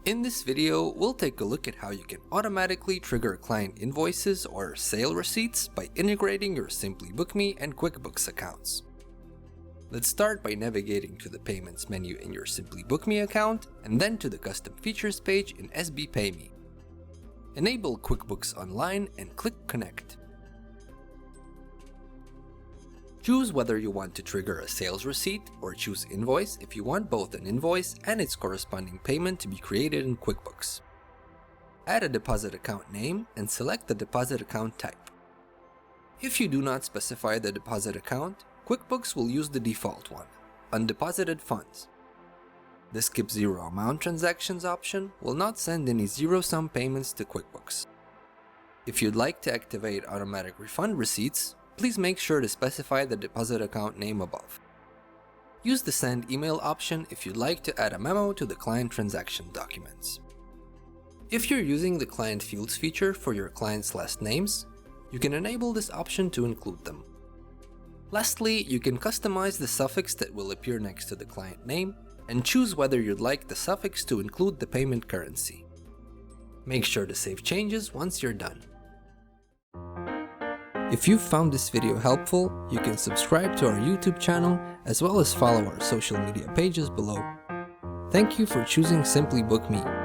In this video, we'll take a look at how you can automatically trigger client invoices or sale receipts by integrating your SimplyBook.me and QuickBooks accounts. Let's start by navigating to the Payments menu in your SimplyBook.me account and then to the Custom Features page in SB.me. Enable QuickBooks Online and click Connect. Choose whether you want to trigger a sales receipt or choose Invoice if you want both an invoice and its corresponding payment to be created in QuickBooks. Add a deposit account name and select the deposit account type. If you do not specify the deposit account, QuickBooks will use the default one, Undeposited Funds. The Skip Zero Amount Transactions option will not send any zero-sum payments to QuickBooks. If you'd like to activate automatic refund receipts, please make sure to specify the deposit account name above. Use the Send Email option if you'd like to add a memo to the client transaction documents. If you're using the Client Fields feature for your clients' last names, you can enable this option to include them. Lastly, you can customize the suffix that will appear next to the client name and choose whether you'd like the suffix to include the payment currency. Make sure to save changes once you're done. If you found this video helpful, you can subscribe to our YouTube channel as well as follow our social media pages below. Thank you for choosing SimplyBook.me.